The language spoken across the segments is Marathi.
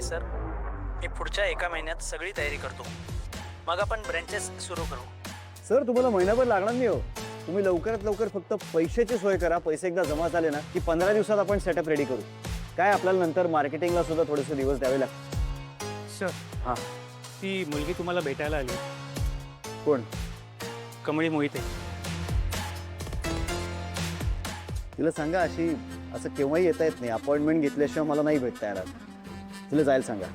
सर. मी पुढच्या 1 महिन्यात सगळी तयारी करतो. मग आपण ब्रँचेस सुरू करू. सर तुम्हाला महिनाभर लागणार नाही हो. तुम्ही लवकरात लवकर फक्त पैशाची सोय करा. पैसे एकदा जमा झाले ना की 15 दिवसात आपण सेटअप रेडी करू. काय आपल्याला नंतर मार्केटिंगला सुद्धा थोडेसे दिवस द्यावे लागतात. सर हां. ती मुलगी तुम्हाला भेटायला आली. कोण? कमळी मोहिते. तिला सांगा अशी असं केव्हाही येता येत नाही. अपॉइंटमेंट घेतल्याशिवाय मला नाही भेटता येणार. तिला जायला सांगा.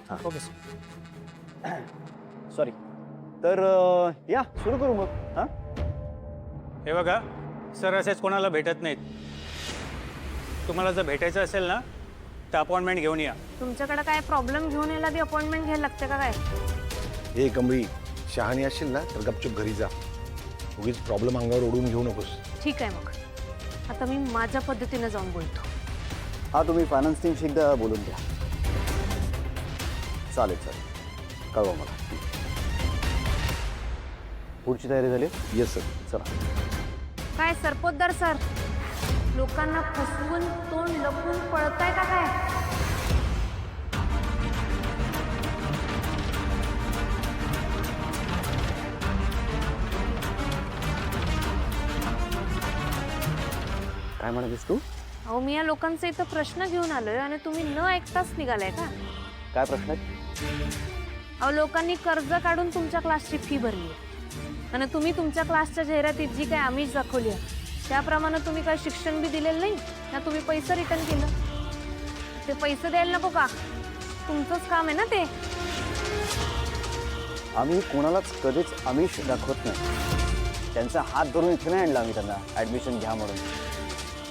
हां ओके सर. सॉरी. तर या सुरू करू मग. हां हे बघा सर असेच कोणाला भेटत नाहीत. तुम्हाला जर भेटायचं असेल ना तर अपॉइंटमेंट घेऊन या. तुमच्याकडे काय प्रॉब्लेम घेऊन यायला बी अपॉइंटमेंट घ्यायला लागते का काय? हे कमळी, शहाणी असशील ना तर गपचूप घरी जा. उगीच प्रॉब्लेम अंगावर ओढून घेऊ नकोस. ठीक आहे मग आता मी माझ्या पद्धतीने जाऊन बोलतो. हा तुम्ही फायनान्स टीमशी एकदा बोलून घ्या. चालेल चालेल कळवा मला. पुढची तयारी झाली? Yes sir. चला. काय सरपोतदार सर, लोकांना फसवून तोंड लपवून पळताय का काय? काय म्हणालीस तू? अहो मी या लोकांचा इथं प्रश्न घेऊन आलोय आणि तुम्ही न ऐकताच निघालाय का? काय प्रश्न आहे? अहो लोकांनी कर्ज काढून तुमच्या क्लासची फी भरली आणि तुम्ही तुमच्या क्लासच्या जाहिरातीत जी काय आमिष दाखवली आहे त्याप्रमाणे तुम्ही काय शिक्षण बी दिलेलं नाही ना तुम्ही पैसे रिटर्न केलं. ते पैसे द्यायला नको का? तुमचंच काम आहे ना ते. आम्ही कोणालाच कधीच आमिष दाखवत नाही. त्यांचा हात धरून इथे नाही आणला आम्ही त्यांना ॲडमिशन घ्या म्हणून.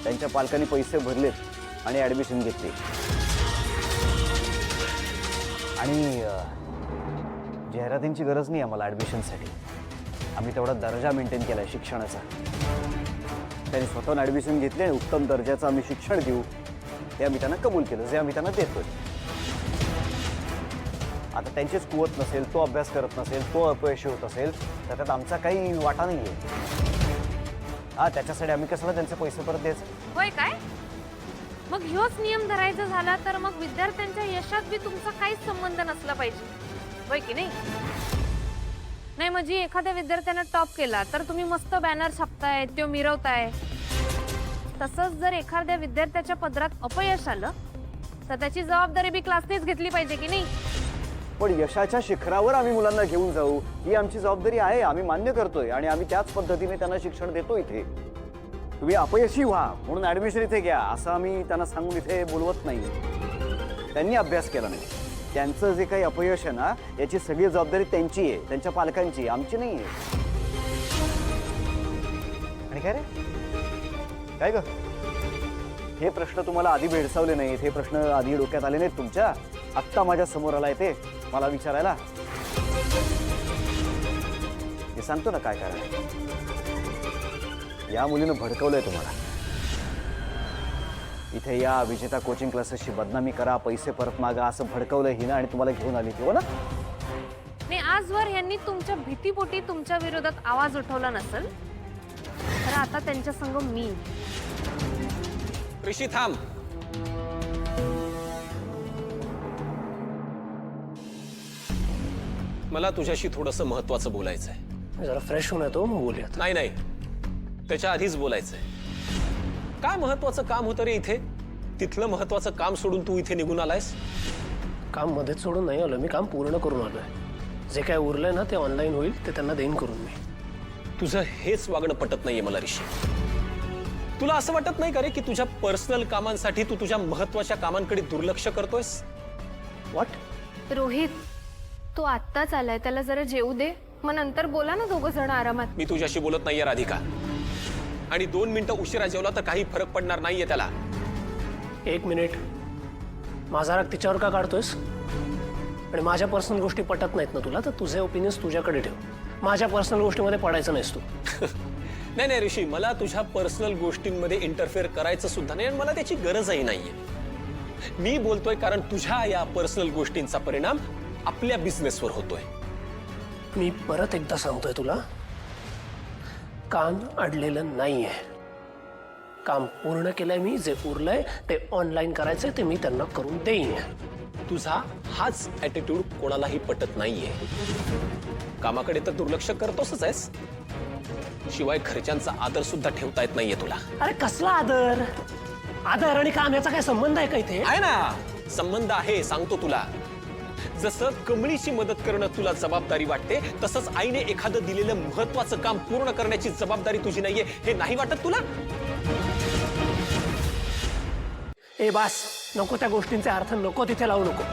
त्यांच्या पालकांनी पैसे भरलेत आणि ॲडमिशन घेतली. आणि जाहिरातींची गरज नाही आम्हाला ॲडमिशनसाठी. आम्ही तेवढा दर्जा मेंटेन केला आहे शिक्षणाचा. त्यांनी स्वतःहून ॲडमिशन घेतले आणि उत्तम दर्जाचं आम्ही शिक्षण देऊ ते आम्ही त्यांना कबूल केलं, जे आम्ही त्यांना देतोय. आता त्यांचीच कुवत नसेल, तो अभ्यास करत नसेल, तो अपयशी होत असेल तर त्यात आमचा काही वाटा नाही आहे. हा त्याच्यासाठी आम्ही कशाला त्यांचे पैसे परत द्यायचे? होय काय? मग ह्योच नियम धरायचा झाला तर मग विद्यार्थ्यांच्या यशात बी तुमचा काहीच संबंध नसला पाहिजे, होय की नाही? नाही म्हणजे एखाद्या विद्यार्थ्यानं टॉप केला तर तुम्ही मस्त बॅनर छापताय, तो मिरवताय. तसंच जर एखाद्या विद्यार्थ्याच्या पदरात अपयश आलं तर त्याची जबाबदारी बी क्लासनेच घेतली पाहिजे की नाही? पण यशाच्या शिखरावर आम्ही मुलांना घेऊन जाऊ ही आमची जबाबदारी आहे. आम्ही मान्य करतोय आणि आम्ही त्याच पद्धतीने त्यांना शिक्षण देतो. इथे तुम्ही अपयशी व्हा म्हणून ॲडमिशन इथे घ्या असं आम्ही त्यांना सांगून इथे बोलवत नाही. त्यांनी अभ्यास केला नाही, त्यांचं जे काही अपयश आहे ना याची सगळी जबाबदारी त्यांची आहे, त्यांच्या पालकांची, आमची नाही आहे. आणि काय रे काय ग, हे प्रश्न तुम्हाला आधी भेडसावले नाहीत, हे प्रश्न आधी डोक्यात आले नाहीत तुमच्या? आत्ता माझ्या समोर आलाय ते मला विचारायला. हे सांगतो ना काय करायला. या मुलीनं भडकवलंय तुम्हाला. इथे या विजेता कोचिंग क्लासेसची बदनामी करा, पैसे परत मागा असं भडकवलंय हिनं आणि तुम्हाला घेऊन आली ती, हो ना? नाही आजवर यांनी तुमच्या भीतीपोटी तुमच्या विरोधात आवाज उठवला नसेल तर आता त्यांच्या संग मी. ऋषी थांब. मला तुझ्याशी थोडंसं महत्वाचं बोलायचं आहे. जरा फ्रेश होऊन येतो मग बोलूयात. नाही नाही त्याच्या आधीच बोलायचंय. काय महत्वाचं काम होतं रे इथे? तिथलं महत्वाचं काम सोडून तू इथे निघून आलायस? काम मध्येच सोडून नाही आलो मी, काम पूर्ण करून आलोय. जे काय उरलंय ना ते ऑनलाईन होईल, ते त्यांना देईन करून मी. तुझं हेच वागणं पटत नाहीये मला ऋषी. तुला असं वाटत नाही का रे की तुझ्या पर्सनल कामांसाठी तू तुझ्या महत्वाच्या कामांकडे दुर्लक्ष करतोयस? व्हॉट? रोहित तो आत्ताच आलाय, त्याला जरा जेवू दे, मग नंतर बोला ना दोघं जण आरामात. मी तुझ्याशी बोलत नाहीये राधिका. आणि 2 मिनिटं उशिरा जेवला तर काही फरक पडणार नाहीये त्याला. 1 मिनिट, माझा राग तिच्यावर का काढतोयस? आणि माझ्या पर्सनल गोष्टी पटत नाहीत ना तुला तर तुझे ओपिनियन्स तुझ्याकडे ठेव. माझ्या पर्सनल गोष्टीमध्ये पडायचं नाहीस तू. नाही नाही ऋषी, मला तुझ्या पर्सनल गोष्टींमध्ये इंटरफेअर करायचं सुद्धा नाही आणि मला त्याची गरजही नाहीये. मी बोलतोय कारण तुझ्या या पर्सनल गोष्टींचा परिणाम आपल्या बिझनेसवर होतोय. मी परत एकदा सांगतोय तुला, कान अडलेलं नाहीये. काम पूर्ण केलंय मी, जे उरलंय ते ऑनलाईन करायचंय ते मी त्यांना करून देईन. तुझा हाच ऍटिट्यूड कोणालाही पटत नाहीये. कामाकडे तर दुर्लक्ष करतोसच आहेस, शिवाय घरच्यांचा आदर सुद्धा ठेवता येत नाहीये तुला. अरे कसला आदर? आदर आणि काम याचा काय संबंध आहे का इथे? आहे ना, संबंध आहे, सांगतो तुला. जसं कमळीची मदत करणं तुला जबाबदारी वाटते, तसंच आईने एखादं दिलेलं महत्वाचं काम पूर्ण करण्याची जबाबदारी तुझी नाहीये, हे नाही वाटत तुला? ए बास, नको त्या गोष्टींचे अर्थ नको तिथे लावू नको.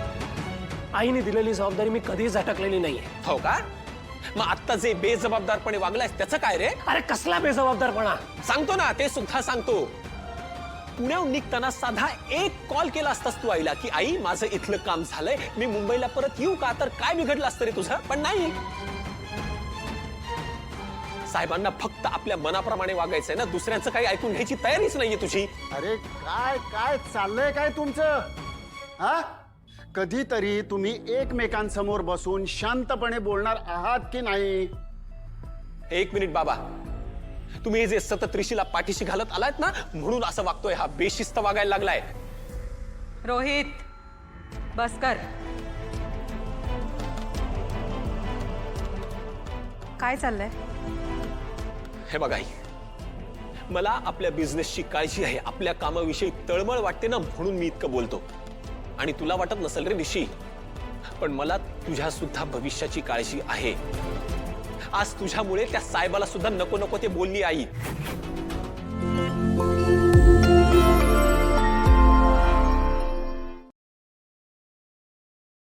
आईने दिलेली जबाबदारी मी कधीच झटकलेली नाहीये. हो का? मग आता जे बेजबाबदारपणे वागलायस त्याचं काय रे? अरे कसला बेजबाबदारपणा? सांगतो ना, ते सुद्धा सांगतो. पुण्याहून निघताना साधा एक कॉल केला असतास तू आईला की आई माझं इथलं काम झालंय, मी मुंबईला परत येऊ का? तर काय बिघडलं असतं रे तुझं? पण नाही. साहेबांना फक्त आपल्या मनाप्रमाणे वागायचंय ना, दुसऱ्यांचं काही ऐकून घ्यायची तयारीच नाहीये तुझी. अरे काय काय चाललंय काय तुमचं? हा, कधीतरी तुम्ही एकमेकांसमोर बसून शांतपणे बोलणार आहात की नाही? एक मिनिट बाबा, तुम्ही जे सतत ऋषीला पाठीशी घालत आलात ना, म्हणून असं वागतोय हा, बेशिस्त वागायला लागलाय. रोहित, बस कर. काय चाललंय? हे बघा आई, मला आपल्या बिझनेसची काळजी आहे, आपल्या कामाविषयी तळमळ वाटते ना, म्हणून मी इतकं बोलतो. आणि तुला वाटत नसेल रे ऋषी, पण मला तुझ्या सुद्धा भविष्याची काळजी आहे. आज तुझ्यामुळे त्या साहेबाला सुद्धा नको नको ते बोलली आई.